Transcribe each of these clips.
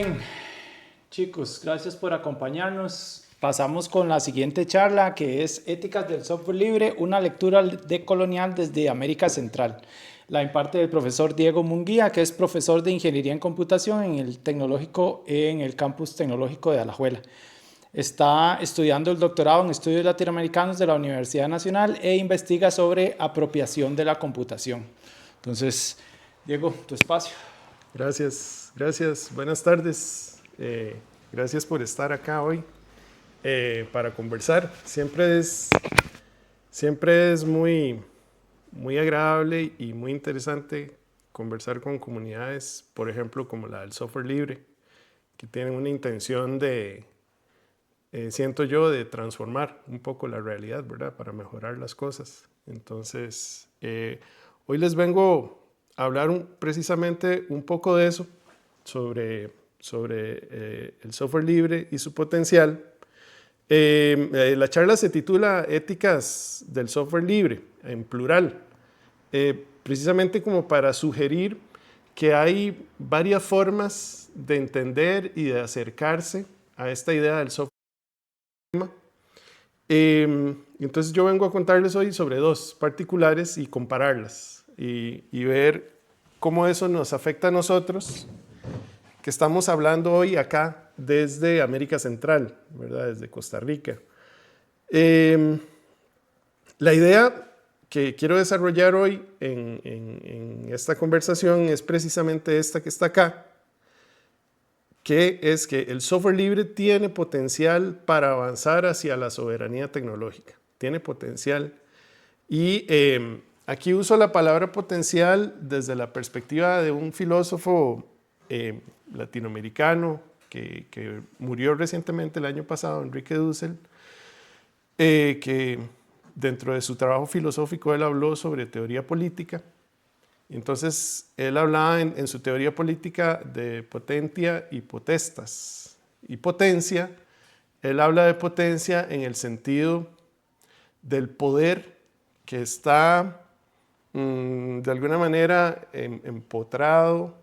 Bien, chicos, gracias por acompañarnos. Pasamos con la siguiente charla, que es Éticas del Software Libre, una lectura decolonial desde América Central. La imparte el profesor Diego Munguía, que es profesor de Ingeniería en Computación en el Campus Tecnológico de Alajuela. Está estudiando el doctorado en Estudios Latinoamericanos de la Universidad Nacional e investiga sobre apropiación de la computación. Entonces, Diego, tu espacio. Gracias. Buenas tardes. Gracias por estar acá hoy para conversar. Siempre es muy agradable y muy interesante conversar con comunidades, por ejemplo, como la del software libre, que tienen una intención siento yo, de transformar un poco la realidad, ¿verdad? Para mejorar las cosas. Entonces, hoy les vengo a hablar precisamente un poco de eso, sobre el software libre y su potencial. La charla se titula Éticas del Software Libre, en plural, precisamente como para sugerir que hay varias formas de entender y de acercarse a esta idea del software. Entonces yo vengo a contarles hoy sobre dos particulares y compararlas y ver cómo eso nos afecta a nosotros, que estamos hablando hoy acá desde América Central, ¿verdad? Desde Costa Rica. La idea que quiero desarrollar hoy en esta conversación es precisamente esta que está acá, que es que el software libre tiene potencial para avanzar hacia la soberanía tecnológica. Tiene potencial. Y aquí uso la palabra potencial desde la perspectiva de un filósofo latinoamericano que murió recientemente el año pasado, Enrique Dussel, que dentro de su trabajo filosófico él habló sobre teoría política. Entonces, él hablaba en su teoría política de potentia y potestas. Y potencia, él habla de potencia en el sentido del poder que está, de alguna manera, empotrado,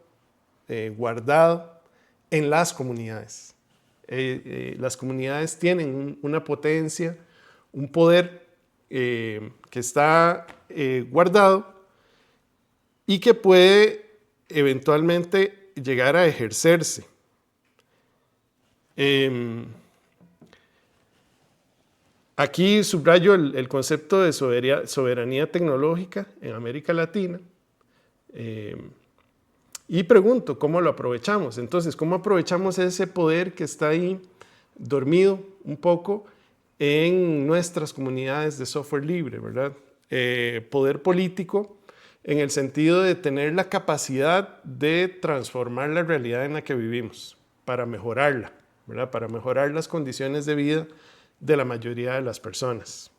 guardado en las comunidades. Las comunidades tienen una potencia, un poder que está guardado y que puede eventualmente llegar a ejercerse. Aquí subrayo el concepto de soberanía tecnológica en América Latina y pregunto, ¿cómo lo aprovechamos? Entonces, ¿cómo aprovechamos ese poder que está ahí dormido un poco en nuestras comunidades de software libre, ¿verdad? Poder político en el sentido de tener la capacidad de transformar la realidad en la que vivimos, para mejorarla, ¿verdad? Para mejorar las condiciones de vida de la mayoría de las personas.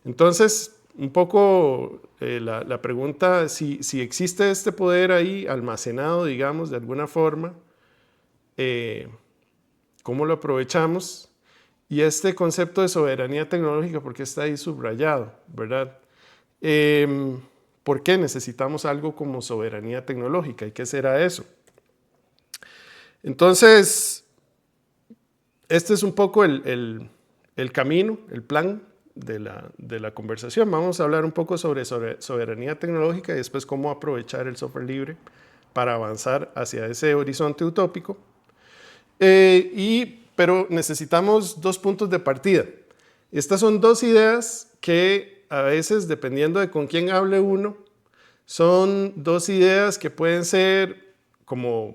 Entonces, un poco la pregunta, si existe este poder ahí almacenado, digamos, de alguna forma, ¿cómo lo aprovechamos? Y este concepto de soberanía tecnológica, ¿por qué está ahí subrayado, verdad? ¿Por qué necesitamos algo como soberanía tecnológica? ¿Y qué será eso? Entonces, este es un poco el camino, el plan de la conversación. Vamos a hablar un poco sobre soberanía tecnológica y después cómo aprovechar el software libre para avanzar hacia ese horizonte utópico. Pero necesitamos dos puntos de partida. Estas son dos ideas que a veces, dependiendo de con quién hable uno, son dos ideas que pueden ser como,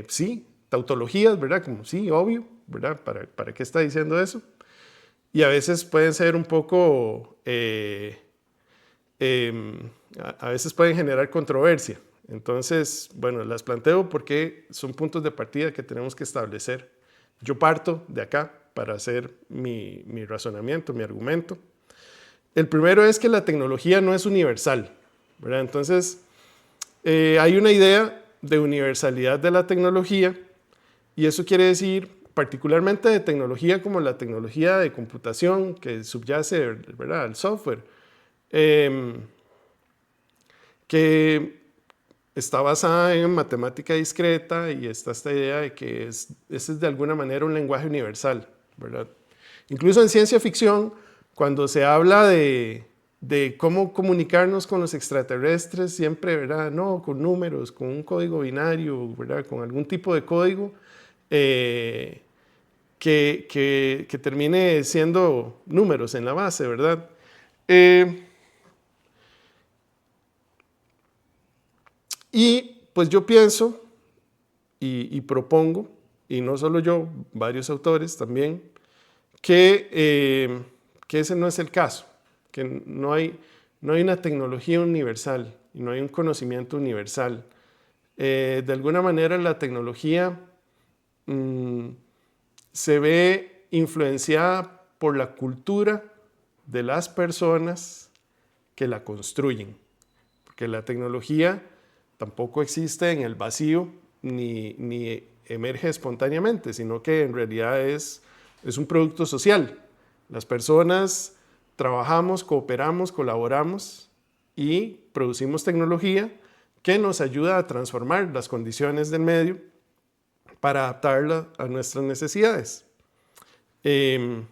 sí, tautologías, ¿verdad? Como sí, obvio, ¿verdad? ¿Para qué está diciendo eso? Y a veces pueden ser un poco, a veces pueden generar controversia. Entonces, bueno, las planteo porque son puntos de partida que tenemos que establecer. Yo parto de acá para hacer mi razonamiento, mi argumento. El primero es que la tecnología no es universal, ¿verdad? Entonces, hay una idea de universalidad de la tecnología y eso quiere decir particularmente de tecnología como la tecnología de computación que subyace, ¿verdad?, al software, que está basada en matemática discreta y está esta idea de que ese es de alguna manera un lenguaje universal, ¿verdad? Incluso en ciencia ficción, cuando se habla de cómo comunicarnos con los extraterrestres, siempre, ¿verdad? No, con números, con un código binario, ¿verdad? Con algún tipo de código que termine siendo números en la base, ¿verdad? Y pues yo pienso y propongo, y no solo yo, varios autores también, que ese no es el caso, que no hay una tecnología universal y no hay un conocimiento universal. De alguna manera la tecnología se ve influenciada por la cultura de las personas que la construyen, porque la tecnología tampoco existe en el vacío ni emerge espontáneamente, sino que en realidad es un producto social. Las personas trabajamos, cooperamos, colaboramos y producimos tecnología que nos ayuda a transformar las condiciones del medio para adaptarla a nuestras necesidades. De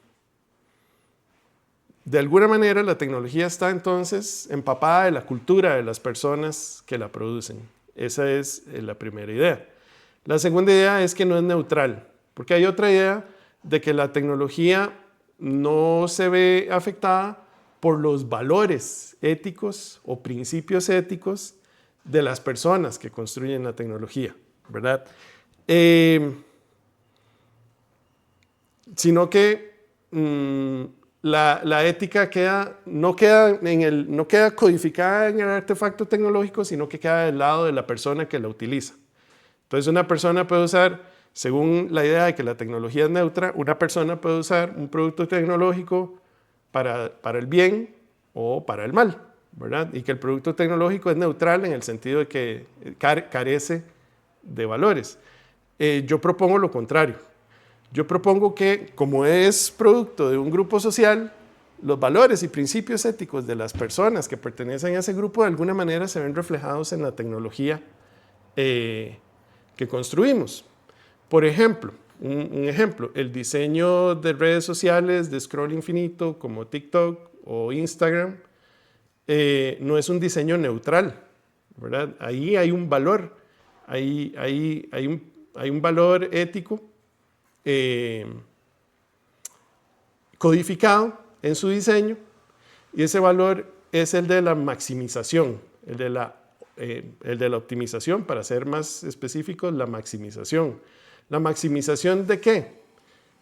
alguna manera la tecnología está entonces empapada de la cultura de las personas que la producen. Esa es la primera idea. La segunda idea es que no es neutral, porque hay otra idea de que la tecnología no se ve afectada por los valores éticos o principios éticos de las personas que construyen la tecnología, ¿verdad? Sino que la ética no queda codificada en el artefacto tecnológico, sino que queda del lado de la persona que la utiliza. Entonces una persona puede usar, según la idea de que la tecnología es neutra, una persona puede usar un producto tecnológico para el bien o para el mal, ¿verdad? Y que el producto tecnológico es neutral en el sentido de que carece de valores. Yo propongo lo contrario. Yo propongo que, como es producto de un grupo social, los valores y principios éticos de las personas que pertenecen a ese grupo de alguna manera se ven reflejados en la tecnología que construimos. Por ejemplo, un ejemplo, el diseño de redes sociales de scroll infinito como TikTok o Instagram no es un diseño neutral, ¿verdad? Ahí hay un valor, hay un valor ético codificado en su diseño, y ese valor es el de la maximización, el de la optimización, para ser más específicos, la maximización. ¿La maximización de qué?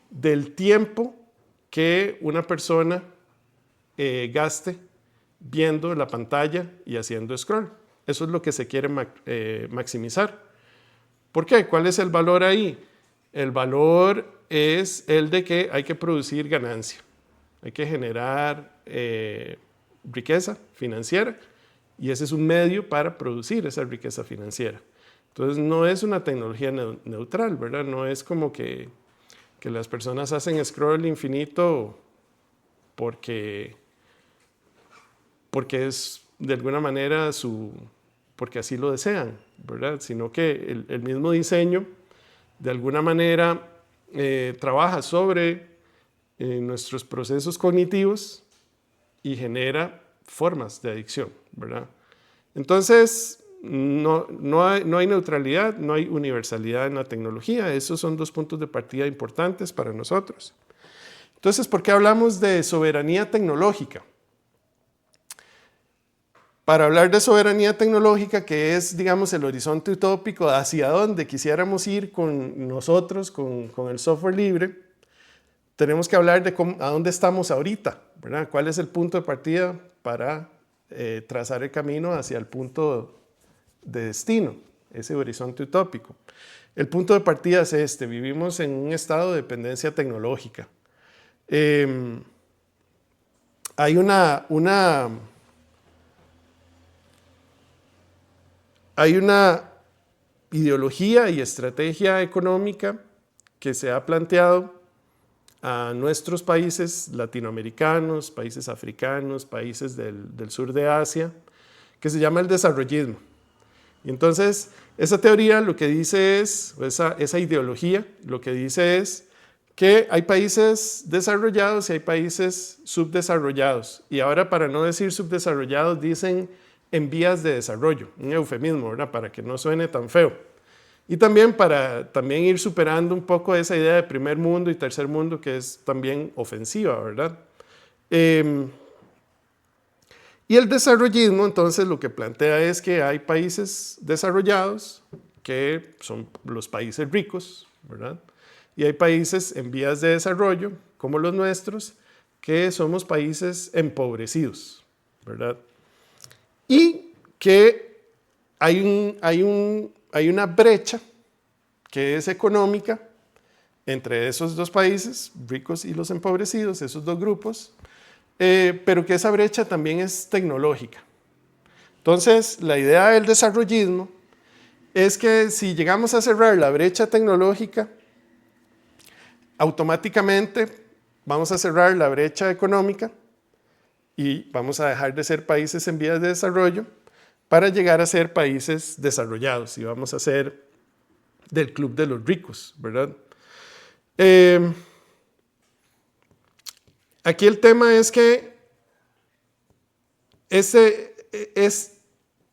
Del tiempo que una persona gaste viendo la pantalla y haciendo scroll. Eso es lo que se quiere maximizar. ¿Por qué? ¿Cuál es el valor ahí? El valor es el de que hay que producir ganancia, hay que generar riqueza financiera, y ese es un medio para producir esa riqueza financiera. Entonces no es una tecnología neutral, ¿verdad? No es como que las personas hacen scroll infinito porque es de alguna manera porque así lo desean, ¿verdad? Sino que el mismo diseño de alguna manera trabaja sobre nuestros procesos cognitivos y genera formas de adicción, ¿verdad? Entonces, no hay neutralidad, no hay universalidad en la tecnología. Esos son dos puntos de partida importantes para nosotros. Entonces, ¿por qué hablamos de soberanía tecnológica? Para hablar de soberanía tecnológica, que es, digamos, el horizonte utópico hacia donde quisiéramos ir con nosotros, con el software libre, tenemos que hablar de a dónde estamos ahorita, ¿verdad? ¿Cuál es el punto de partida para trazar el camino hacia el punto de destino, ese horizonte utópico? El punto de partida es este: vivimos en un estado de dependencia tecnológica. Hay una ideología y estrategia económica que se ha planteado a nuestros países latinoamericanos, países africanos, países del sur de Asia, que se llama el desarrollismo. Y entonces, esa teoría lo que dice es, esa ideología, lo que dice es que hay países desarrollados y hay países subdesarrollados. Y ahora, para no decir subdesarrollados, dicen en vías de desarrollo, un eufemismo, ¿verdad? Para que no suene tan feo. Y también para ir superando un poco esa idea de primer mundo y tercer mundo, que es también ofensiva, ¿verdad? Y el desarrollismo, entonces, lo que plantea es que hay países desarrollados, que son los países ricos, ¿verdad? Y hay países en vías de desarrollo, como los nuestros, que somos países empobrecidos, ¿verdad? Y que hay una brecha que es económica entre esos dos países, ricos y los empobrecidos, esos dos grupos, pero que esa brecha también es tecnológica. Entonces, la idea del desarrollismo es que si llegamos a cerrar la brecha tecnológica, automáticamente vamos a cerrar la brecha económica y vamos a dejar de ser países en vías de desarrollo para llegar a ser países desarrollados y vamos a ser del club de los ricos, ¿verdad? Aquí el tema es que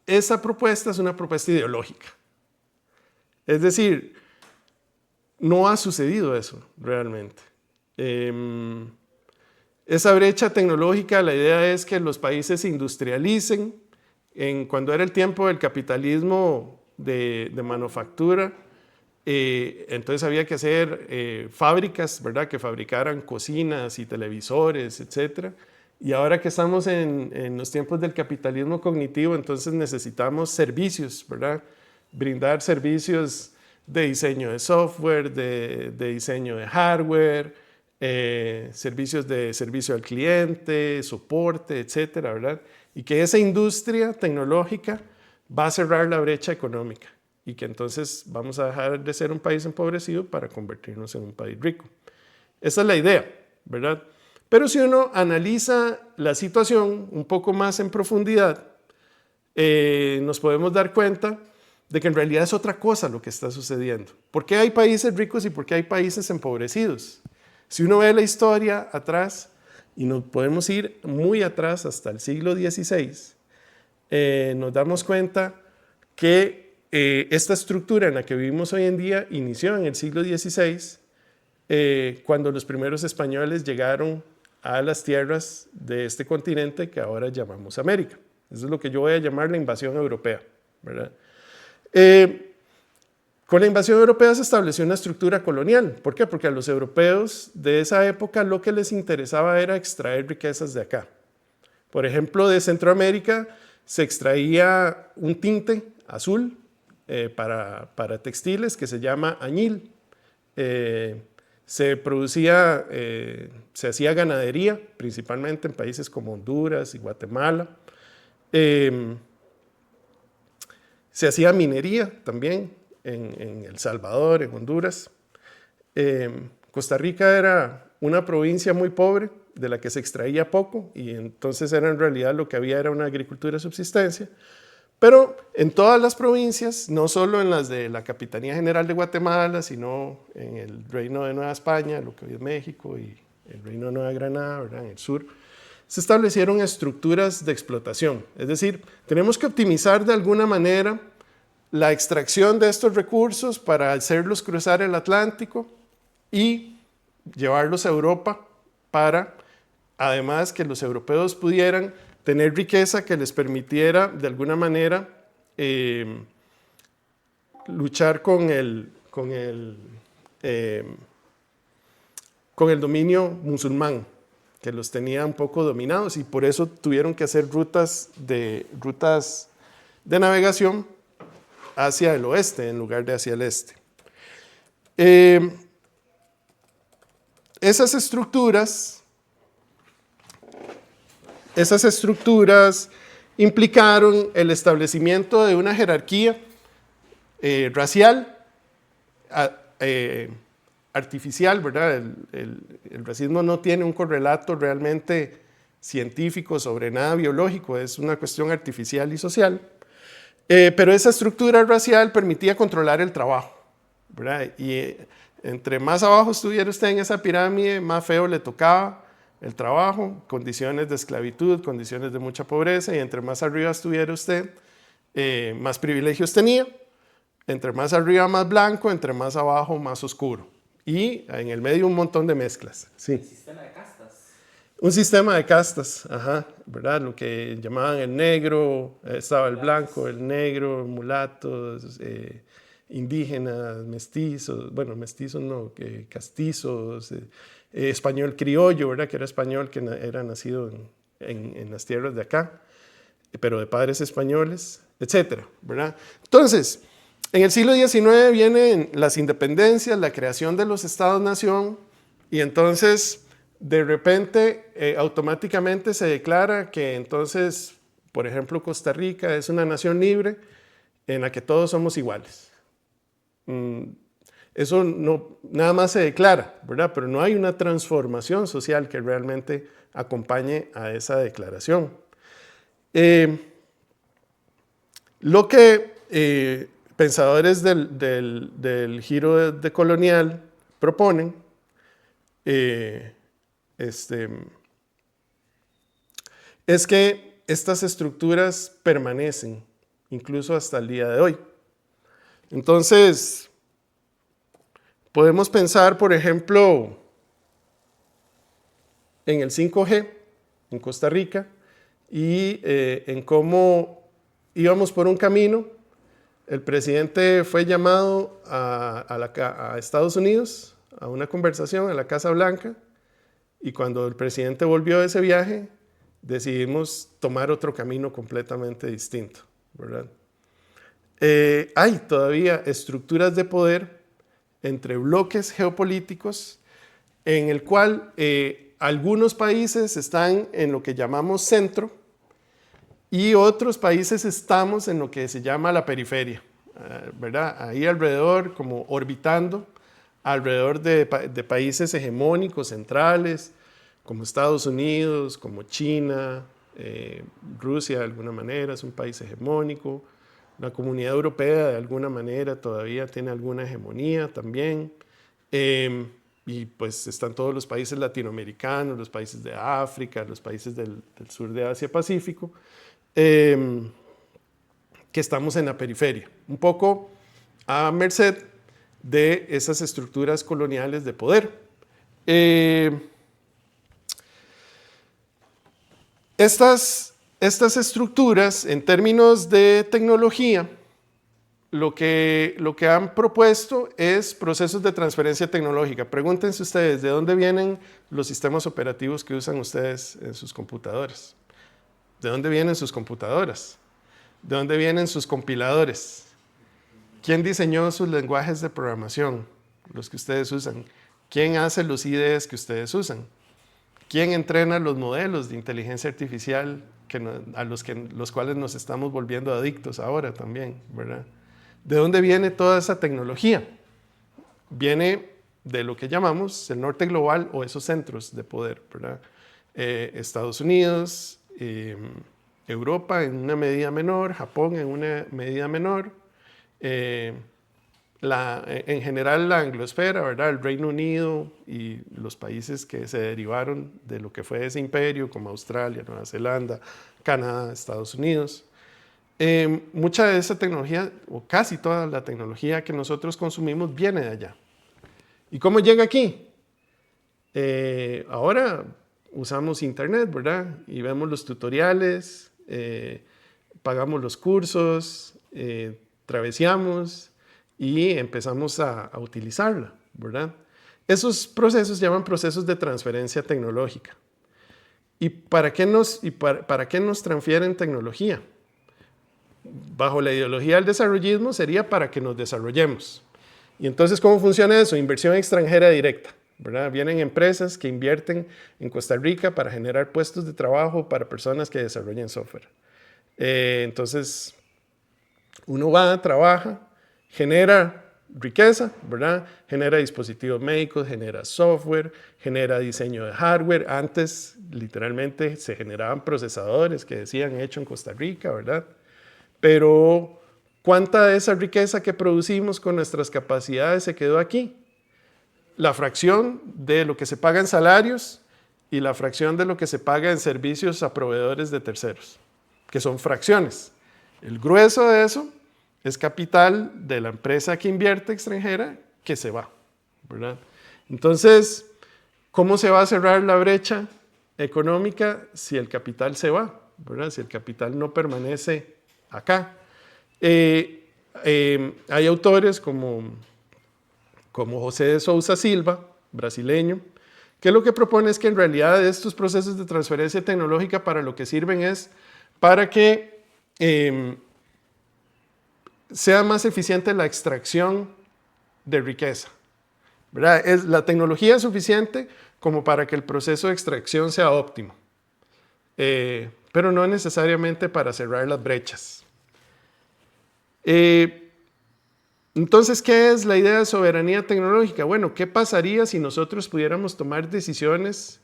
esa propuesta es una propuesta ideológica. Es decir, no ha sucedido eso realmente. Esa brecha tecnológica, la idea es que los países se industrialicen. Cuando era el tiempo del capitalismo de manufactura, entonces había que hacer fábricas, ¿verdad? Que fabricaran cocinas y televisores, etc. Y ahora que estamos en los tiempos del capitalismo cognitivo, entonces necesitamos servicios, ¿verdad? Brindar servicios de diseño de software, de diseño de hardware, servicios de servicio al cliente, soporte, etcétera, ¿verdad? Y que esa industria tecnológica va a cerrar la brecha económica y que entonces vamos a dejar de ser un país empobrecido para convertirnos en un país rico. Esa es la idea, ¿verdad? Pero si uno analiza la situación un poco más en profundidad, nos podemos dar cuenta de que en realidad es otra cosa lo que está sucediendo. ¿Por qué hay países ricos y por qué hay países empobrecidos? Si uno ve la historia atrás, y nos podemos ir muy atrás hasta el siglo XVI, nos damos cuenta que esta estructura en la que vivimos hoy en día inició en el siglo XVI, cuando los primeros españoles llegaron a las tierras de este continente que ahora llamamos América. Eso es lo que yo voy a llamar la invasión europea, ¿verdad? Con la invasión europea se estableció una estructura colonial. ¿Por qué? Porque a los europeos de esa época lo que les interesaba era extraer riquezas de acá. Por ejemplo, de Centroamérica se extraía un tinte azul para textiles que se llama añil. Se hacía ganadería, principalmente en países como Honduras y Guatemala. Se hacía minería también en El Salvador, en Honduras. Costa Rica era una provincia muy pobre de la que se extraía poco y entonces en realidad lo que había era una agricultura de subsistencia. Pero en todas las provincias, no solo en las de la Capitanía General de Guatemala, sino en el Reino de Nueva España, lo que hoy es México, y el Reino de Nueva Granada, ¿verdad? En el sur, se establecieron estructuras de explotación. Es decir, tenemos que optimizar de alguna manera la extracción de estos recursos para hacerlos cruzar el Atlántico y llevarlos a Europa para, además, que los europeos pudieran tener riqueza que les permitiera, de alguna manera, luchar con el dominio musulmán, que los tenía un poco dominados y por eso tuvieron que hacer rutas de navegación hacia el oeste en lugar de hacia el este. Esas estructuras implicaron el establecimiento de una jerarquía racial artificial, ¿verdad? El racismo no tiene un correlato realmente científico sobre nada biológico, es una cuestión artificial y social. Pero esa estructura racial permitía controlar el trabajo, ¿verdad? Y entre más abajo estuviera usted en esa pirámide, más feo le tocaba el trabajo, condiciones de esclavitud, condiciones de mucha pobreza, y entre más arriba estuviera usted, más privilegios tenía. Entre más arriba, más blanco, entre más abajo, más oscuro. Y en el medio un montón de mezclas. Sí. ¿Un sistema de castas? Un sistema de castas, ajá, ¿verdad? Lo que llamaban el negro, estaba el blanco, el negro, mulatos, indígenas, mestizos, bueno, mestizos no, castizos, español criollo, ¿verdad? Que era español, que era nacido en las tierras de acá, pero de padres españoles, etcétera, ¿verdad? Entonces, en el siglo XIX vienen las independencias, la creación de los estados-nación, y entonces, de repente, automáticamente se declara que entonces, por ejemplo, Costa Rica es una nación libre en la que todos somos iguales. Eso no, nada más se declara, ¿verdad? Pero no hay una transformación social que realmente acompañe a esa declaración. Lo que pensadores del giro decolonial proponen es que estas estructuras permanecen incluso hasta el día de hoy. Entonces, podemos pensar, por ejemplo, en el 5G en Costa Rica y en cómo íbamos por un camino. El presidente fue llamado a Estados Unidos a una conversación a la Casa Blanca, y cuando el presidente volvió de ese viaje, decidimos tomar otro camino completamente distinto, ¿verdad? Hay todavía estructuras de poder entre bloques geopolíticos en el cual algunos países están en lo que llamamos centro y otros países estamos en lo que se llama la periferia, ¿verdad? Ahí alrededor, como orbitando alrededor de países hegemónicos, centrales, como Estados Unidos, como China, Rusia de alguna manera es un país hegemónico, la Comunidad Europea de alguna manera todavía tiene alguna hegemonía también, y pues están todos los países latinoamericanos, los países de África, los países del sur de Asia-Pacífico, que estamos en la periferia, un poco a merced de esas estructuras coloniales de poder. Estas estructuras, en términos de tecnología, lo que han propuesto es procesos de transferencia tecnológica. Pregúntense ustedes, ¿de dónde vienen los sistemas operativos que usan ustedes en sus computadoras? ¿De dónde vienen sus computadoras? ¿De dónde vienen sus compiladores? ¿Quién diseñó sus lenguajes de programación, los que ustedes usan? ¿Quién hace los IDEs que ustedes usan? ¿Quién entrena los modelos de inteligencia artificial a los cuales nos estamos volviendo adictos ahora también, ¿verdad? ¿De dónde viene toda esa tecnología? Viene de lo que llamamos el norte global o esos centros de poder, ¿verdad? Estados Unidos, Europa en una medida menor, Japón en una medida menor, en general la anglosfera, ¿verdad? El Reino Unido y los países que se derivaron de lo que fue ese imperio, como Australia, Nueva Zelanda, Canadá, Estados Unidos. Mucha de esa tecnología, o casi toda la tecnología que nosotros consumimos, viene de allá. ¿Y cómo llega aquí? Ahora usamos internet, ¿verdad? Y vemos los tutoriales, pagamos los cursos, traveseamos y empezamos a utilizarla, ¿verdad? Esos procesos se llaman procesos de transferencia tecnológica. ¿Y para qué nos transfieren tecnología? Bajo la ideología del desarrollismo sería para que nos desarrollemos. Y entonces, ¿cómo funciona eso? Inversión extranjera directa, ¿verdad? Vienen empresas que invierten en Costa Rica para generar puestos de trabajo para personas que desarrollen software. Entonces, uno va, trabaja, genera riqueza, ¿verdad? Genera dispositivos médicos, genera software, genera diseño de hardware. Antes, literalmente, se generaban procesadores que decían hecho en Costa Rica, ¿verdad? Pero ¿Cuánta de esa riqueza que producimos con nuestras capacidades se quedó aquí? La fracción de lo que se paga en salarios y la fracción de lo que se paga en servicios a proveedores de terceros, que son fracciones. El grueso de eso es capital de la empresa que invierte extranjera que se va, ¿verdad? Entonces, ¿cómo se va a cerrar la brecha económica si el capital se va, ¿verdad? Si el capital no permanece acá. Hay autores como José de Sousa Silva, brasileño, que lo que propone es que en realidad estos procesos de transferencia tecnológica para lo que sirven es para que sea más eficiente la extracción de riqueza, ¿verdad? La tecnología es suficiente como para que el proceso de extracción sea óptimo, pero no necesariamente para cerrar las brechas. Entonces, ¿qué es la idea de soberanía tecnológica? Bueno, ¿qué pasaría si nosotros pudiéramos tomar decisiones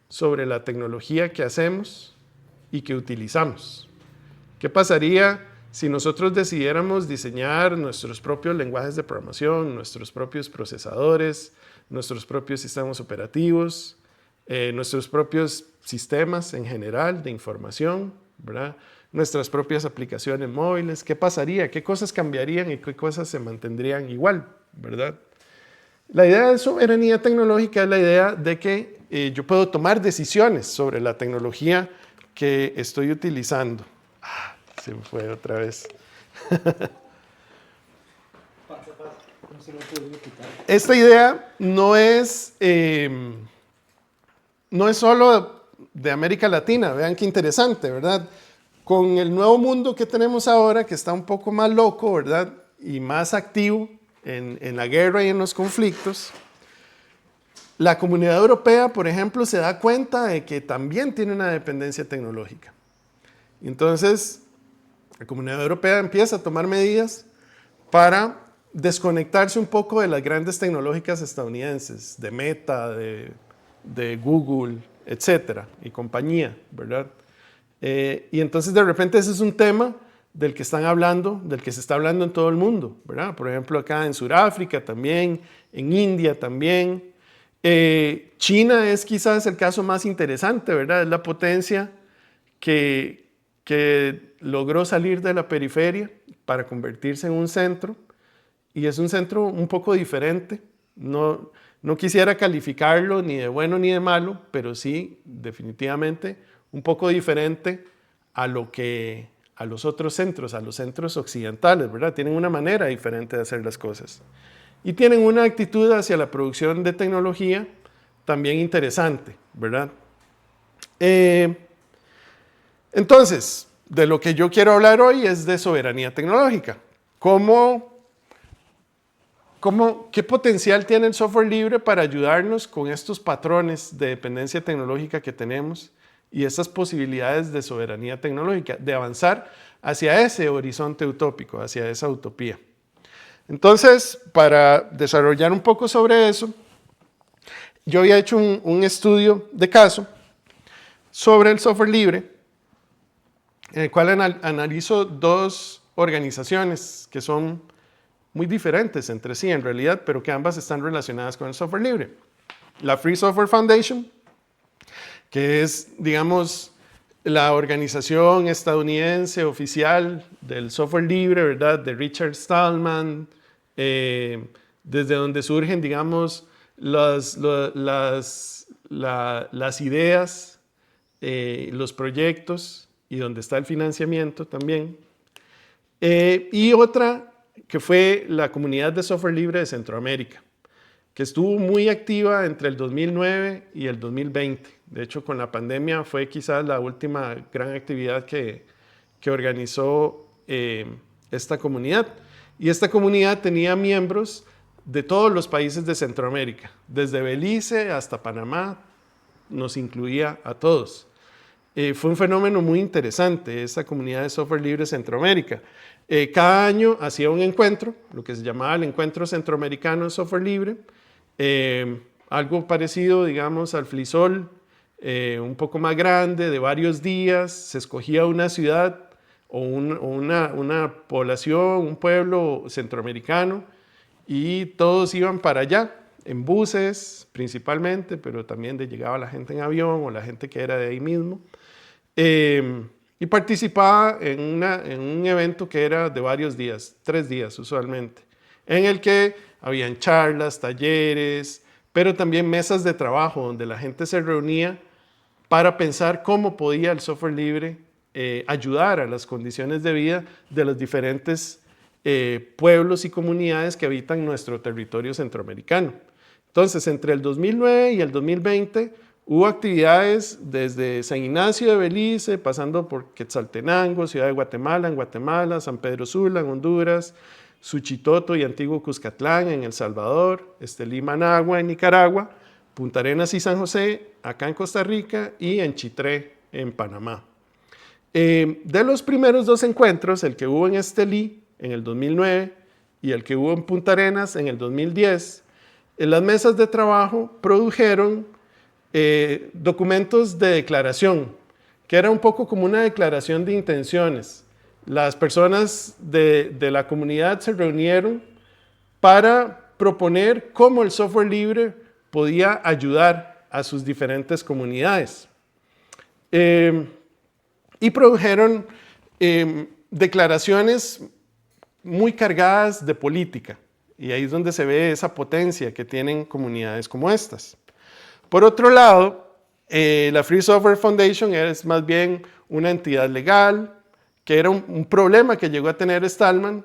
sobre la tecnología que hacemos y que utilizamos? ¿Qué pasaría si nosotros decidiéramos diseñar nuestros propios lenguajes de programación, nuestros propios procesadores, nuestros propios sistemas operativos, nuestros propios sistemas en general de información, ¿verdad? Nuestras propias aplicaciones móviles? ¿Qué pasaría? ¿Qué cosas cambiarían y qué cosas se mantendrían igual, ¿verdad? La idea de soberanía tecnológica es la idea de que yo puedo tomar decisiones sobre la tecnología que estoy utilizando. Se me fue otra vez. Esta idea no es solo de América Latina. Vean qué interesante, ¿verdad? Con el nuevo mundo que tenemos ahora, que está un poco más loco, ¿verdad? Y más activo en la guerra y en los conflictos, la Comunidad Europea, por ejemplo, se da cuenta de que también tiene una dependencia tecnológica. Entonces, la Comunidad Europea empieza a tomar medidas para desconectarse un poco de las grandes tecnológicas estadounidenses, de Meta, de Google, etcétera, y compañía, ¿verdad? Y entonces de repente ese es un tema del que están hablando, del que se está hablando en todo el mundo, ¿verdad? Por ejemplo, acá en Sudáfrica también, en India también. China es quizás el caso más interesante, ¿verdad? Es la potencia que logró salir de la periferia para convertirse en un centro, y es un centro un poco diferente. No quisiera calificarlo ni de bueno ni de malo, pero sí, definitivamente, un poco diferente a los otros centros, a los centros occidentales, ¿verdad? Tienen una manera diferente de hacer las cosas. Y tienen una actitud hacia la producción de tecnología también interesante, ¿verdad? Entonces, de lo que yo quiero hablar hoy es de soberanía tecnológica. ¿Qué potencial tiene el software libre para ayudarnos con estos patrones de dependencia tecnológica que tenemos y esas posibilidades de soberanía tecnológica, de avanzar hacia ese horizonte utópico, hacia esa utopía? Entonces, para desarrollar un poco sobre eso, yo había hecho un estudio de caso sobre el software libre, en el cual analizo dos organizaciones que son muy diferentes entre sí en realidad, pero que ambas están relacionadas con el software libre. La Free Software Foundation, que es, digamos, la organización estadounidense oficial del software libre, ¿verdad? De Richard Stallman, desde donde surgen, digamos, las ideas, los proyectos, y donde está el financiamiento también. Y otra que fue la Comunidad de Software Libre de Centroamérica, que estuvo muy activa entre el 2009 y el 2020. De hecho, con la pandemia fue quizás la última gran actividad que organizó esta comunidad. Y esta comunidad tenía miembros de todos los países de Centroamérica, desde Belice hasta Panamá, nos incluía a todos. Fue un fenómeno muy interesante esta comunidad de software libre de Centroamérica. Cada año hacía un encuentro, lo que se llamaba el Encuentro Centroamericano de Software Libre, algo parecido, digamos, al FLISOL, un poco más grande, de varios días. Se escogía una ciudad o una población, un pueblo centroamericano, y todos iban para allá, en buses principalmente, pero también llegaba la gente en avión o la gente que era de ahí mismo. Y participaba en un evento que era de varios días, 3 días usualmente, en el que habían charlas, talleres, pero también mesas de trabajo donde la gente se reunía para pensar cómo podía el software libre ayudar a las condiciones de vida de los diferentes pueblos y comunidades que habitan nuestro territorio centroamericano. Entonces, entre el 2009 y el 2020 hubo actividades desde San Ignacio de Belice, pasando por Quetzaltenango, Ciudad de Guatemala, en Guatemala, San Pedro Sula, en Honduras, Suchitoto y Antiguo Cuscatlán, en El Salvador, Estelí, Managua, en Nicaragua, Punta Arenas y San José, acá en Costa Rica, y en Chitré, en Panamá. De los primeros 2 encuentros, el que hubo en Estelí en el 2009 y el que hubo en Punta Arenas en el 2010, en las mesas de trabajo produjeron documentos de declaración, que era un poco como una declaración de intenciones. Las personas de la comunidad se reunieron para proponer cómo el software libre podía ayudar a sus diferentes comunidades. Y produjeron declaraciones muy cargadas de política. Y ahí es donde se ve esa potencia que tienen comunidades como estas. Por otro lado, la Free Software Foundation es más bien una entidad legal, que era un problema que llegó a tener Stallman.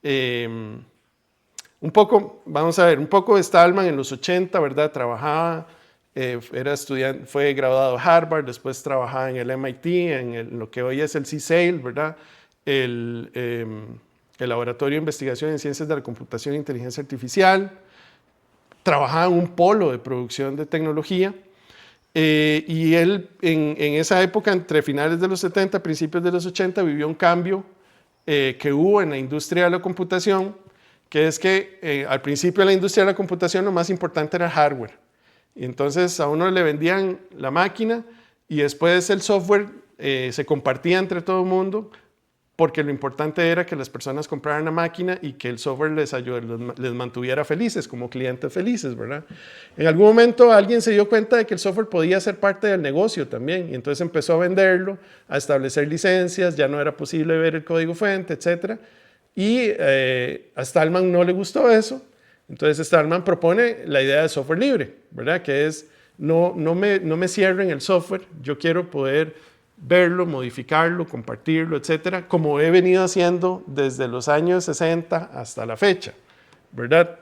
Un poco Stallman en los 80, ¿verdad? Trabajaba, era estudiante, fue graduado de Harvard, después trabajaba en el MIT, en lo que hoy es el CSAIL, ¿verdad? El Laboratorio de Investigación en Ciencias de la Computación e Inteligencia Artificial. Trabajaba en un polo de producción de tecnología. Y él en esa época, entre finales de los 70 y principios de los 80, vivió un cambio que hubo en la industria de la computación, que es que al principio de la industria de la computación lo más importante era el hardware. Y entonces a uno le vendían la máquina y después el software se compartía entre todo el mundo, porque lo importante era que las personas compraran la máquina y que el software les mantuviera felices, como clientes felices, ¿verdad? En algún momento alguien se dio cuenta de que el software podía ser parte del negocio también, y entonces empezó a venderlo, a establecer licencias, ya no era posible ver el código fuente, etc. Y a Stallman no le gustó eso, entonces Stallman propone la idea de software libre, ¿verdad? Que es, no me cierren el software, yo quiero poder verlo, modificarlo, compartirlo, etcétera, como he venido haciendo desde los años 60 hasta la fecha, ¿verdad?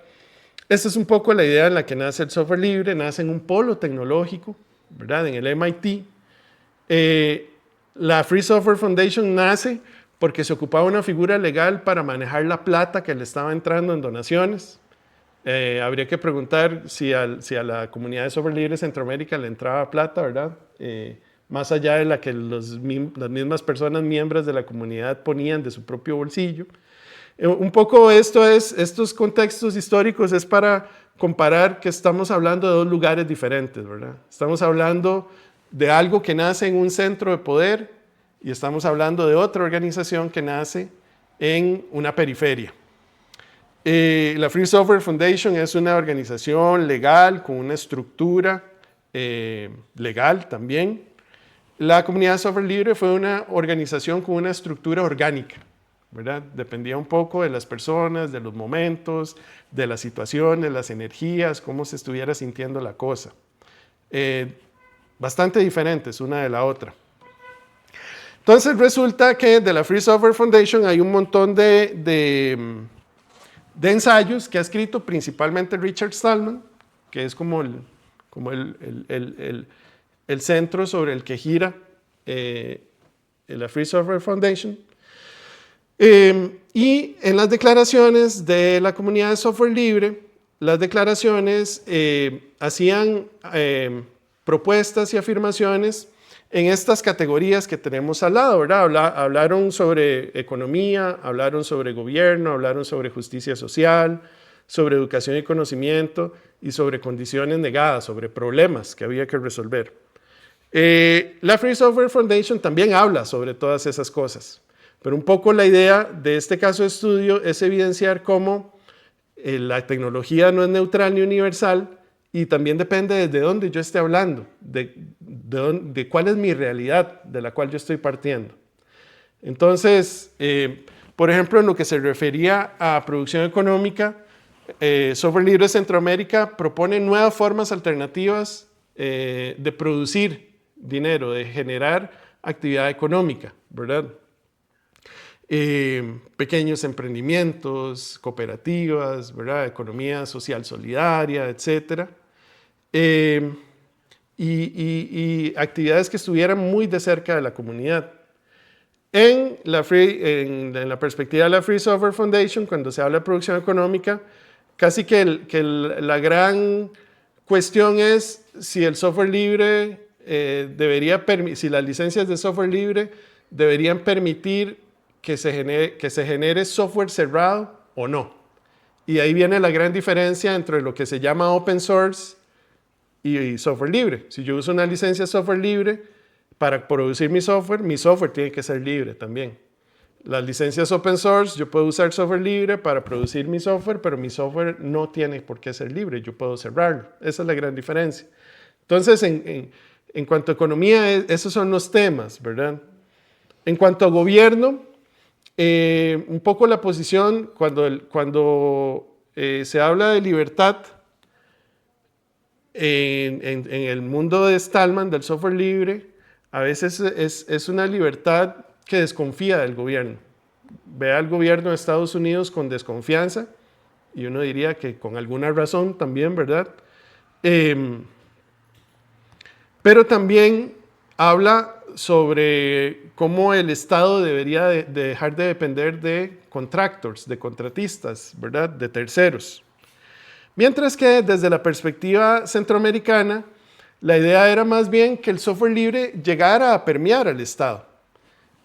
Esta es un poco la idea en la que nace el software libre, nace en un polo tecnológico, ¿verdad? En el MIT. La Free Software Foundation nace porque se ocupaba una figura legal para manejar la plata que le estaba entrando en donaciones. Habría que preguntar si a la comunidad de software libre de Centroamérica le entraba plata, ¿verdad? Más allá de la que las mismas personas miembros de la comunidad ponían de su propio bolsillo. Un poco estos contextos históricos es para comparar que estamos hablando de 2 lugares diferentes, ¿verdad? Estamos hablando de algo que nace en un centro de poder y estamos hablando de otra organización que nace en una periferia. La Free Software Foundation es una organización legal con una estructura legal también. La comunidad de software libre fue una organización con una estructura orgánica, ¿verdad? Dependía un poco de las personas, de los momentos, de las situaciones, las energías, cómo se estuviera sintiendo la cosa. Bastante diferentes una de la otra. Entonces resulta que de la Free Software Foundation hay un montón de ensayos que ha escrito principalmente Richard Stallman, que es como el centro sobre el que gira la Free Software Foundation. Y en las declaraciones de la comunidad de software libre, las declaraciones hacían propuestas y afirmaciones en estas categorías que tenemos al lado, ¿verdad? Hablaron sobre economía, hablaron sobre gobierno, hablaron sobre justicia social, sobre educación y conocimiento y sobre condiciones negadas, sobre problemas que había que resolver. La Free Software Foundation también habla sobre todas esas cosas, Pero un poco la idea de este caso de estudio es evidenciar cómo la tecnología no es neutral ni universal y también depende desde dónde yo esté hablando, de cuál es mi realidad de la cual yo estoy partiendo. Entonces, por ejemplo, en lo que se refería a producción económica, Software Libre Centroamérica propone nuevas formas alternativas de producir dinero, de generar actividad económica, ¿verdad? Pequeños emprendimientos, cooperativas, ¿verdad? Economía social solidaria, etc. Y actividades que estuvieran muy de cerca de la comunidad. En la perspectiva de la Free Software Foundation, cuando se habla de producción económica, casi que la gran cuestión es si el software libre si las licencias de software libre deberían permitir que se genere software cerrado o no. Y ahí viene la gran diferencia entre lo que se llama open source y software libre. Si yo uso una licencia de software libre para producir mi software tiene que ser libre también. Las licencias open source, yo puedo usar software libre para producir mi software, pero mi software no tiene por qué ser libre, yo puedo cerrarlo. Esa es la gran diferencia. Entonces, en cuanto a economía, esos son los temas, ¿verdad? En cuanto a gobierno, un poco la posición, cuando se habla de libertad, en el mundo de Stallman, del software libre, a veces es una libertad que desconfía del gobierno. Ve al gobierno de Estados Unidos con desconfianza, y uno diría que con alguna razón también, ¿verdad? Pero también habla sobre cómo el Estado debería de dejar de depender de contractors, de contratistas, ¿verdad? De terceros. Mientras que desde la perspectiva centroamericana, la idea era más bien que el software libre llegara a permear al Estado,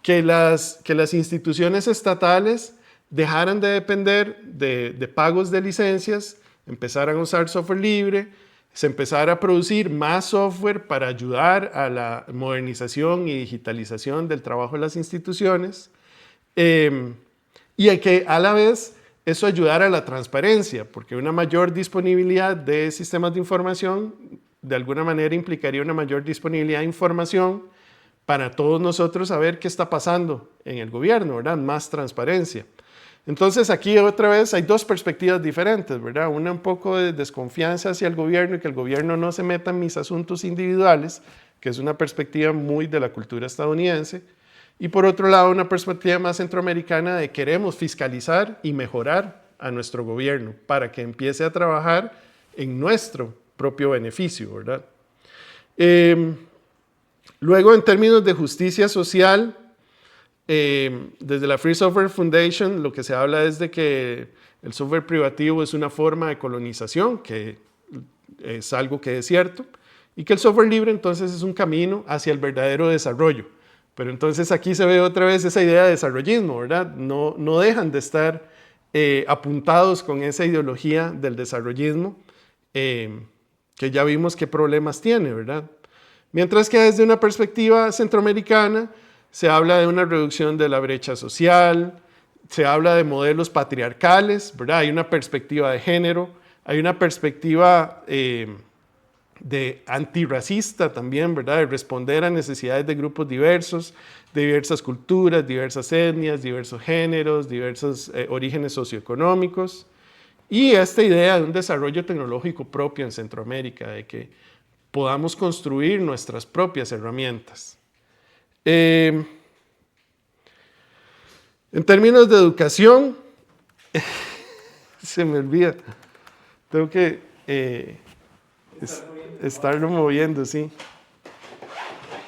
que las instituciones estatales dejaran de depender de pagos de licencias, empezaran a usar software libre, se empezara a producir más software para ayudar a la modernización y digitalización del trabajo de las instituciones, y que a la vez eso ayudara a la transparencia, porque una mayor disponibilidad de sistemas de información de alguna manera implicaría una mayor disponibilidad de información para todos nosotros saber qué está pasando en el gobierno, ¿verdad? Más transparencia. Entonces aquí otra vez hay dos perspectivas diferentes, ¿verdad? Una un poco de desconfianza hacia el gobierno y que el gobierno no se meta en mis asuntos individuales, que es una perspectiva muy de la cultura estadounidense. Y por otro lado, una perspectiva más centroamericana de queremos fiscalizar y mejorar a nuestro gobierno para que empiece a trabajar en nuestro propio beneficio, ¿verdad? Luego, en términos de justicia social, desde la Free Software Foundation lo que se habla es de que el software privativo es una forma de colonización, que es algo que es cierto, y que el software libre entonces es un camino hacia el verdadero desarrollo. Pero entonces aquí se ve otra vez esa idea de desarrollismo, ¿verdad? No dejan de estar apuntados con esa ideología del desarrollismo, que ya vimos qué problemas tiene, ¿verdad? Mientras que desde una perspectiva centroamericana se habla de una reducción de la brecha social, se habla de modelos patriarcales, ¿verdad? Hay una perspectiva de género, hay una perspectiva de antirracista también, ¿verdad? De responder a necesidades de grupos diversos, de diversas culturas, diversas etnias, diversos géneros, diversos orígenes socioeconómicos. Y esta idea de un desarrollo tecnológico propio en Centroamérica, de que podamos construir nuestras propias herramientas. En términos de educación, se me olvida, tengo que estarlo moviendo, sí.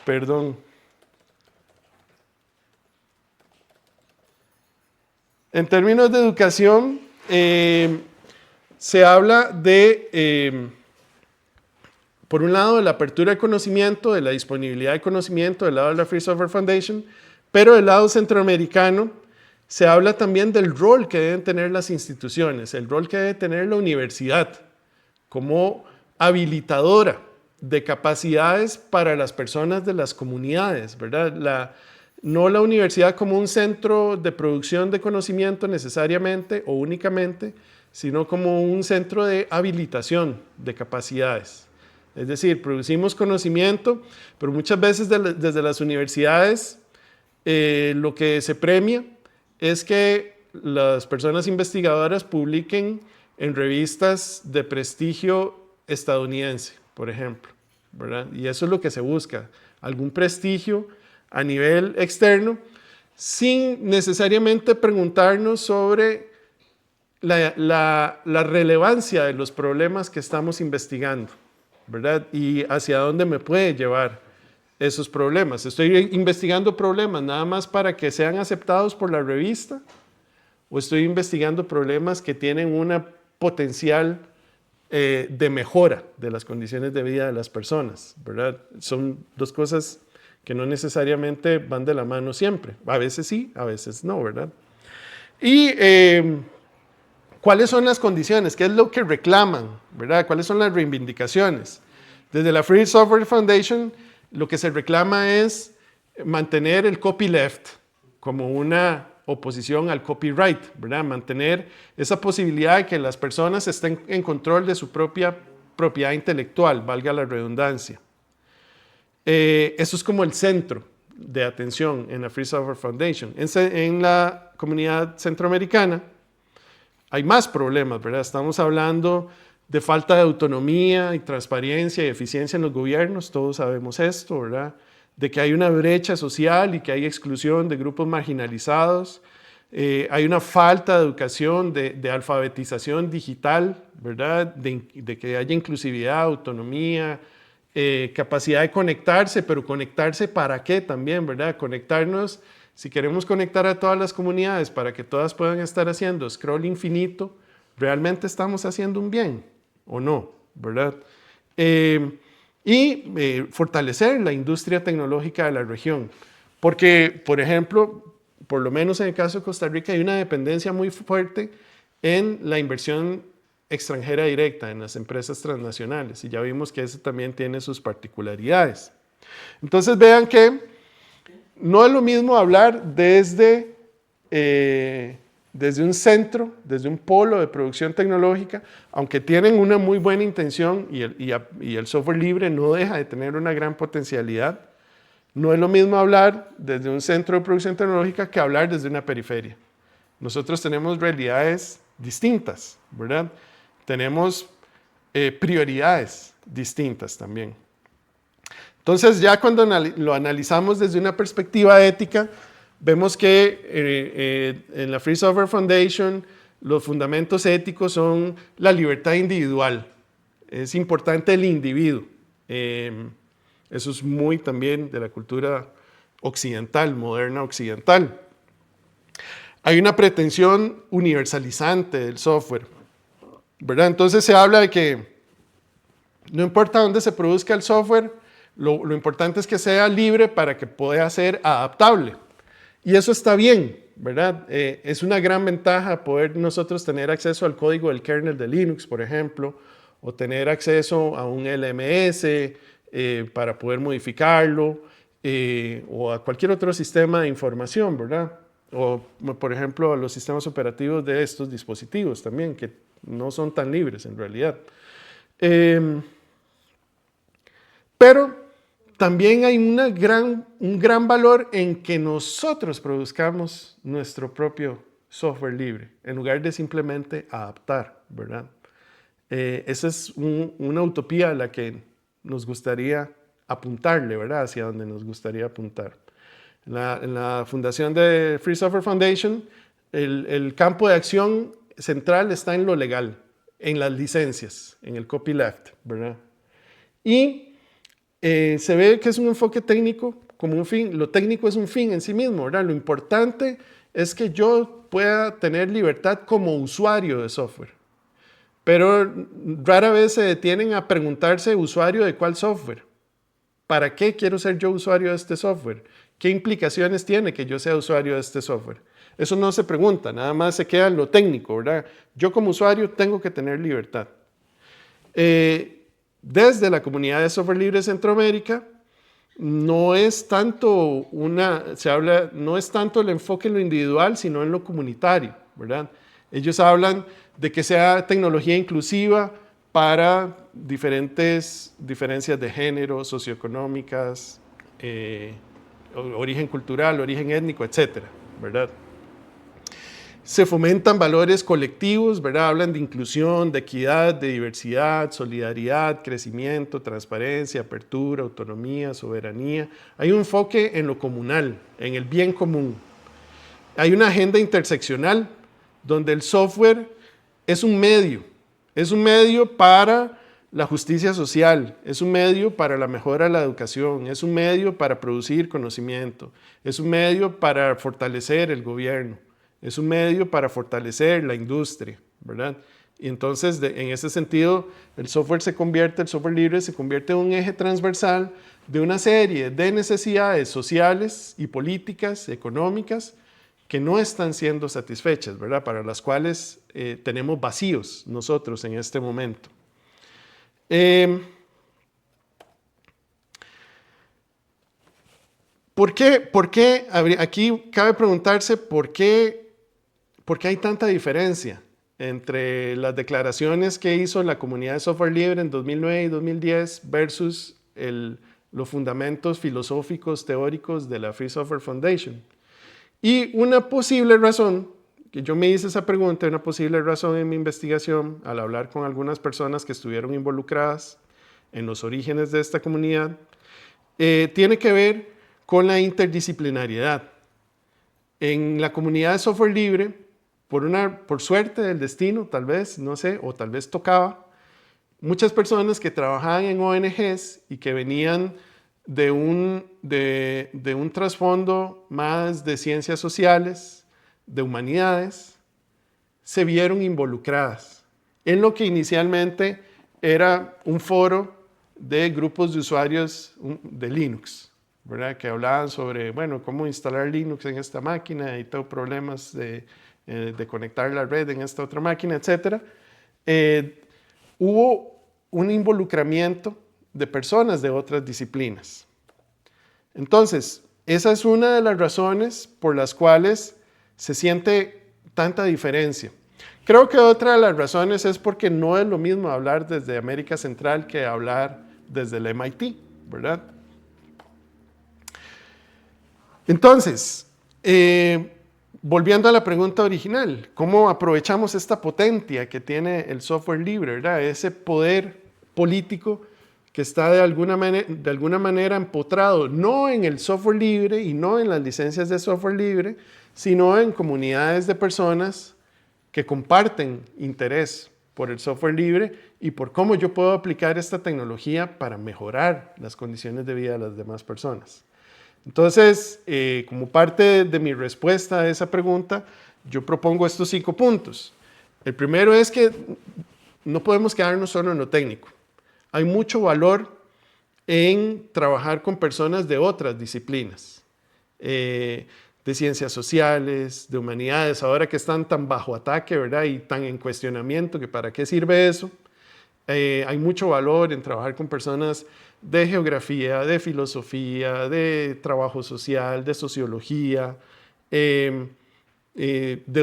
Perdón. En términos de educación, se habla de, por un lado, de la apertura de conocimiento, de la disponibilidad de conocimiento del lado de la Free Software Foundation, pero del lado centroamericano se habla también del rol que deben tener las instituciones, el rol que debe tener la universidad como habilitadora de capacidades para las personas de las comunidades, ¿verdad? no la universidad como un centro de producción de conocimiento necesariamente o únicamente, sino como un centro de habilitación de capacidades. Es decir, producimos conocimiento, pero muchas veces desde las universidades lo que se premia es que las personas investigadoras publiquen en revistas de prestigio estadounidense, por ejemplo, ¿verdad? Y eso es lo que se busca, algún prestigio a nivel externo, sin necesariamente preguntarnos sobre la relevancia de los problemas que estamos investigando, ¿verdad? Y hacia dónde me puede llevar esos problemas. ¿Estoy investigando problemas nada más para que sean aceptados por la revista? ¿O estoy investigando problemas que tienen una potencial de mejora de las condiciones de vida de las personas, ¿verdad? Son dos cosas que no necesariamente van de la mano siempre. A veces sí, a veces no, ¿verdad? Y ¿cuáles son las condiciones? ¿Qué es lo que reclaman, ¿verdad? ¿Cuáles son las reivindicaciones? Desde la Free Software Foundation, lo que se reclama es mantener el copyleft como una oposición al copyright, ¿verdad? Mantener esa posibilidad de que las personas estén en control de su propia propiedad intelectual, valga la redundancia. Eso es como el centro de atención en la Free Software Foundation. En la comunidad centroamericana hay más problemas, ¿verdad? Estamos hablando de falta de autonomía y transparencia y eficiencia en los gobiernos, todos sabemos esto, ¿verdad? De que hay una brecha social y que hay exclusión de grupos marginalizados, hay una falta de educación, de alfabetización digital, ¿verdad? De que haya inclusividad, autonomía, capacidad de conectarse, pero conectarse ¿para qué también, verdad? Conectarnos, si queremos conectar a todas las comunidades para que todas puedan estar haciendo scroll infinito, ¿realmente estamos haciendo un bien o no, verdad? Fortalecer la industria tecnológica de la región. Porque, por ejemplo, por lo menos en el caso de Costa Rica, hay una dependencia muy fuerte en la inversión extranjera directa, en las empresas transnacionales. Y ya vimos que eso también tiene sus particularidades. Entonces vean que no es lo mismo hablar desde un centro, desde un polo de producción tecnológica, aunque tienen una muy buena intención y el software libre no deja de tener una gran potencialidad. No es lo mismo hablar desde un centro de producción tecnológica que hablar desde una periferia. Nosotros tenemos realidades distintas, ¿verdad? Tenemos prioridades distintas también. Entonces, ya cuando lo analizamos desde una perspectiva ética, vemos que en la Free Software Foundation los fundamentos éticos son la libertad individual. Es importante el individuo. Eso es muy también de la cultura occidental, moderna occidental. Hay una pretensión universalizante del software, ¿verdad? Entonces se habla de que no importa dónde se produzca el software, lo importante es que sea libre para que pueda ser adaptable. Y eso está bien, ¿verdad? Es una gran ventaja poder nosotros tener acceso al código del kernel de Linux, por ejemplo, o tener acceso a un LMS para poder modificarlo, o a cualquier otro sistema de información, ¿verdad? O, por ejemplo, a los sistemas operativos de estos dispositivos también, que no son tan libres en realidad. Pero también hay un gran valor en que nosotros produzcamos nuestro propio software libre, en lugar de simplemente adaptar, ¿verdad? Esa es una utopía a la que nos gustaría apuntarle, ¿verdad? Hacia donde nos gustaría apuntar. En la fundación de Free Software Foundation, el campo de acción central está en lo legal, en las licencias, en el copyleft, ¿verdad? Y se ve que es un enfoque técnico como un fin. Lo técnico es un fin en sí mismo, ¿verdad? Lo importante es que yo pueda tener libertad como usuario de software. Pero rara vez se detienen a preguntarse usuario de cuál software. ¿Para qué quiero ser yo usuario de este software? ¿Qué implicaciones tiene que yo sea usuario de este software? Eso no se pregunta, nada más se queda en lo técnico, ¿verdad? Yo como usuario tengo que tener libertad. Desde la comunidad de software libre de Centroamérica, no es tanto no es tanto el enfoque en lo individual, sino en lo comunitario, ¿verdad? Ellos hablan de que sea tecnología inclusiva para diferentes diferencias de género, socioeconómicas, origen cultural, origen étnico, etcétera, ¿verdad? Se fomentan valores colectivos, ¿verdad? Hablan de inclusión, de equidad, de diversidad, solidaridad, crecimiento, transparencia, apertura, autonomía, soberanía. Hay un enfoque en lo comunal, en el bien común. Hay una agenda interseccional donde el software es un medio para la justicia social, es un medio para la mejora de la educación, es un medio para producir conocimiento, es un medio para fortalecer el gobierno, es un medio para fortalecer la industria, ¿verdad? Y entonces, en ese sentido, el software libre se convierte en un eje transversal de una serie de necesidades sociales y políticas, económicas, que no están siendo satisfechas, ¿verdad? Para las cuales tenemos vacíos nosotros en este momento. ¿Por qué? Aquí cabe preguntarse por qué hay tanta diferencia entre las declaraciones que hizo la comunidad de software libre en 2009 y 2010 versus los fundamentos filosóficos teóricos de la Free Software Foundation. Y una posible razón, que yo me hice esa pregunta, una posible razón en mi investigación, al hablar con algunas personas que estuvieron involucradas en los orígenes de esta comunidad, tiene que ver con la interdisciplinariedad. En la comunidad de software libre, por suerte del destino, tal vez, no sé, o tal vez tocaba, muchas personas que trabajaban en ONGs y que venían de un trasfondo más de ciencias sociales, de humanidades, se vieron involucradas en lo que inicialmente era un foro de grupos de usuarios de Linux, ¿verdad? Que hablaban sobre, bueno, cómo instalar Linux en esta máquina y tengo problemas de conectar la red en esta otra máquina, etc. Hubo un involucramiento de personas de otras disciplinas. Entonces, esa es una de las razones por las cuales se siente tanta diferencia. Creo que otra de las razones es porque no es lo mismo hablar desde América Central que hablar desde el MIT, ¿verdad? Entonces, volviendo a la pregunta original, ¿cómo aprovechamos esta potencia que tiene el software libre, ¿verdad? Ese poder político que está de alguna manera empotrado, no en el software libre y no en las licencias de software libre, sino en comunidades de personas que comparten interés por el software libre y por cómo yo puedo aplicar esta tecnología para mejorar las condiciones de vida de las demás personas. Entonces, como parte de mi respuesta a esa pregunta, yo propongo estos 5 puntos. El primero es que no podemos quedarnos solo en lo técnico. Hay mucho valor en trabajar con personas de otras disciplinas, de ciencias sociales, de humanidades, ahora que están tan bajo ataque, ¿verdad? Y tan en cuestionamiento, que para qué sirve eso. Hay mucho valor en trabajar con personas de geografía, de filosofía, de trabajo social, de sociología, de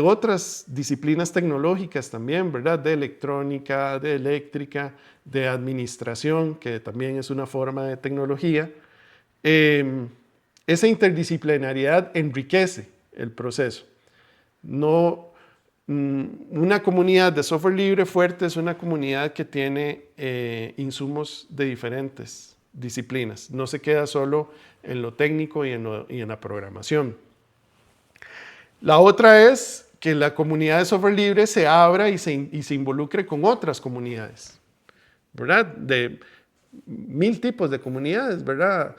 otras disciplinas tecnológicas también, ¿verdad? De electrónica, de eléctrica, de administración, que también es una forma de tecnología. Esa interdisciplinariedad enriquece el proceso. Una comunidad de software libre fuerte es una comunidad que tiene insumos de diferentes disciplinas. No se queda solo en lo técnico y en la programación. La otra es que la comunidad de software libre se abra y se involucre con otras comunidades, ¿verdad? De 1000 tipos de comunidades, ¿verdad?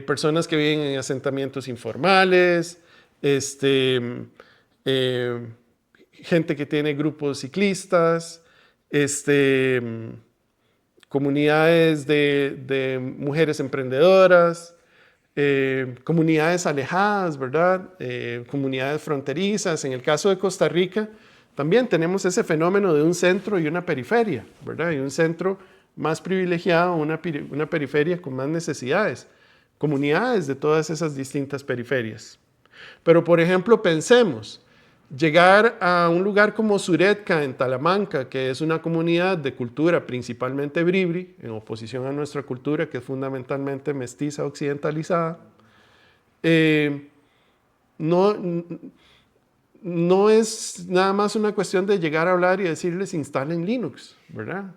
Personas que viven en asentamientos informales, gente que tiene grupos ciclistas, comunidades de mujeres emprendedoras, comunidades alejadas, ¿verdad? Comunidades fronterizas. En el caso de Costa Rica, también tenemos ese fenómeno de un centro y una periferia, ¿verdad? Y un centro más privilegiado, una periferia con más necesidades. comunidades de todas esas distintas periferias. Pero, por ejemplo, pensemos, llegar a un lugar como Suretka, en Talamanca, que es una comunidad de cultura principalmente bribri, en oposición a nuestra cultura, que es fundamentalmente mestiza, occidentalizada, no es nada más una cuestión de llegar a hablar y decirles instalen Linux, ¿verdad?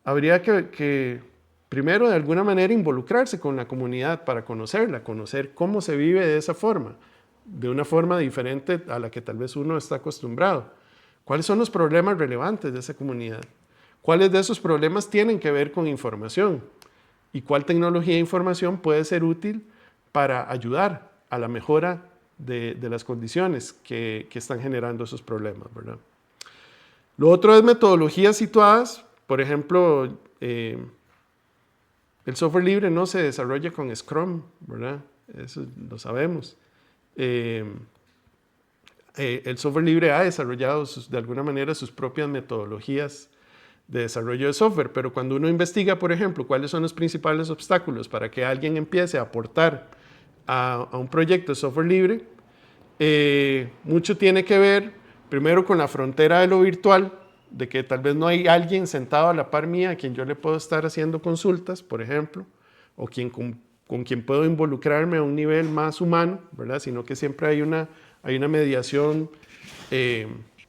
Habría que primero de alguna manera involucrarse con la comunidad para conocerla, conocer cómo se vive de esa forma, de una forma diferente a la que tal vez uno está acostumbrado. ¿Cuáles son los problemas relevantes de esa comunidad? ¿Cuáles de esos problemas tienen que ver con información? ¿Y cuál tecnología de información puede ser útil para ayudar a la mejora de las condiciones que están generando esos problemas, ¿verdad? Lo otro es metodologías situadas. Por ejemplo, el software libre no se desarrolla con Scrum, ¿verdad? Eso lo sabemos. El software libre ha desarrollado de alguna manera sus propias metodologías de desarrollo de software, pero cuando uno investiga, por ejemplo, cuáles son los principales obstáculos para que alguien empiece a aportar a un proyecto de software libre, mucho tiene que ver primero con la frontera de lo virtual, de que tal vez no hay alguien sentado a la par mía a quien yo le puedo estar haciendo consultas, por ejemplo, o con quien puedo involucrarme a un nivel más humano, ¿verdad? Sino que siempre hay una mediación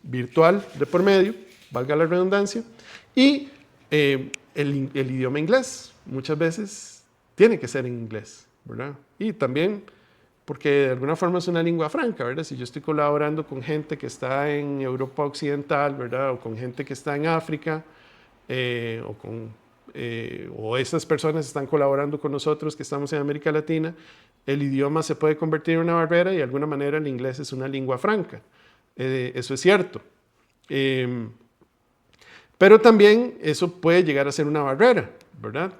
virtual de por medio, valga la redundancia, y el idioma inglés muchas veces tiene que ser en inglés, ¿verdad? Y también porque de alguna forma es una lengua franca, ¿verdad? Si yo estoy colaborando con gente que está en Europa Occidental, ¿verdad? O con gente que está en África, o esas personas están colaborando con nosotros que estamos en América Latina, el idioma se puede convertir en una barrera y de alguna manera el inglés es una lengua franca. Eso es cierto. Pero también eso puede llegar a ser una barrera, ¿verdad?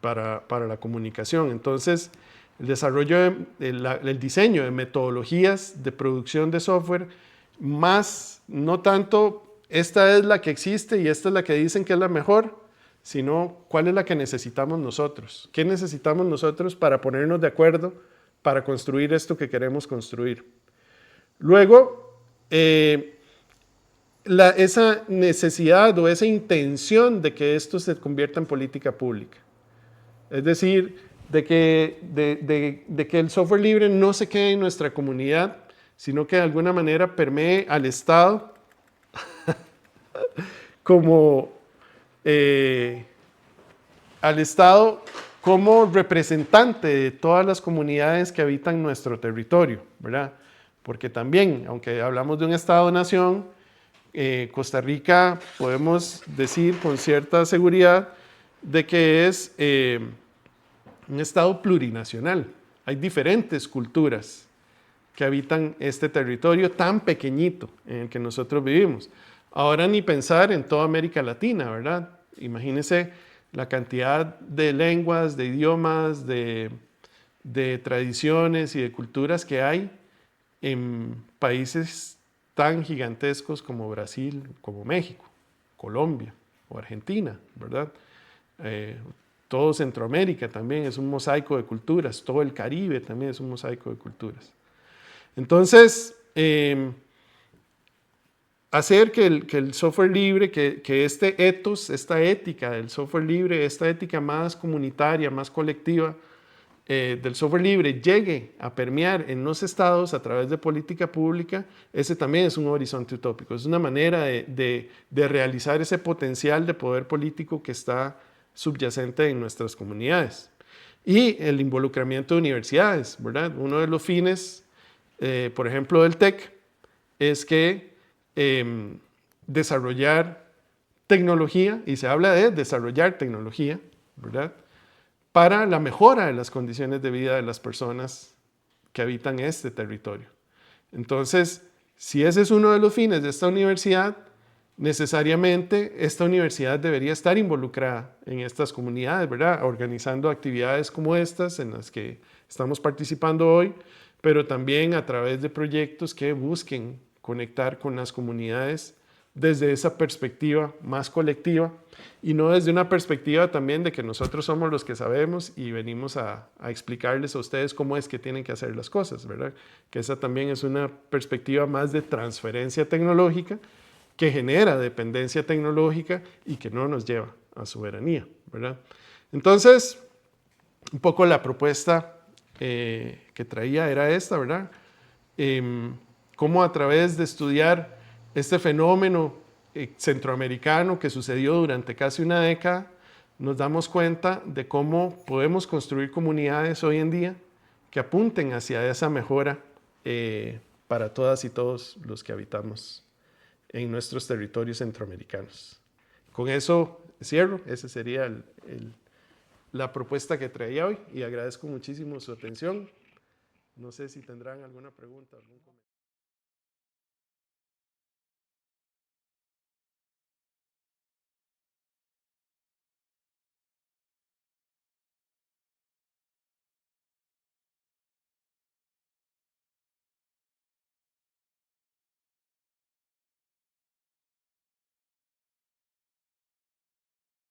Para la comunicación. Entonces, el desarrollo, el diseño de metodologías de producción de software, más no tanto esta es la que existe y esta es la que dicen que es la mejor, sino cuál es la que necesitamos nosotros. ¿Qué necesitamos nosotros para ponernos de acuerdo para construir esto que queremos construir? Luego, esa necesidad o esa intención de que esto se convierta en política pública. Es decir, de que el software libre no se quede en nuestra comunidad, sino que de alguna manera permee al Estado como representante de todas las comunidades que habitan nuestro territorio, ¿verdad? Porque también, aunque hablamos de un Estado-nación, Costa Rica podemos decir con cierta seguridad de que es un estado plurinacional. Hay diferentes culturas que habitan este territorio tan pequeñito en el que nosotros vivimos. Ahora ni pensar en toda América Latina, ¿verdad? Imagínense la cantidad de lenguas, de idiomas, de tradiciones y de culturas que hay en países tan gigantescos como Brasil, como México, Colombia o Argentina, ¿verdad? Todo Centroamérica también es un mosaico de culturas, todo el Caribe también es un mosaico de culturas. Entonces, hacer que el software libre, que este ethos, esta ética del software libre, esta ética más comunitaria, más colectiva del software libre llegue a permear en los estados a través de política pública, ese también es un horizonte utópico, es una manera de realizar ese potencial de poder político que está subyacente en nuestras comunidades. Y el involucramiento de universidades, ¿verdad? Uno de los fines, por ejemplo, del TEC, es que desarrollar tecnología, y se habla de desarrollar tecnología, ¿verdad? Para la mejora de las condiciones de vida de las personas que habitan este territorio. Entonces, si ese es uno de los fines de esta universidad, necesariamente esta universidad debería estar involucrada en estas comunidades, ¿verdad? Organizando actividades como estas en las que estamos participando hoy, pero también a través de proyectos que busquen conectar con las comunidades desde esa perspectiva más colectiva y no desde una perspectiva también de que nosotros somos los que sabemos y venimos a explicarles a ustedes cómo es que tienen que hacer las cosas, ¿verdad? Que esa también es una perspectiva más de transferencia tecnológica que genera dependencia tecnológica y que no nos lleva a soberanía, ¿verdad? Entonces, un poco la propuesta que traía era esta, ¿verdad? Cómo a través de estudiar este fenómeno centroamericano que sucedió durante casi una década, nos damos cuenta de cómo podemos construir comunidades hoy en día que apunten hacia esa mejora para todas y todos los que habitamos en nuestros territorios centroamericanos. Con eso cierro, esa sería la propuesta que traía hoy y agradezco muchísimo su atención. No sé si tendrán alguna pregunta.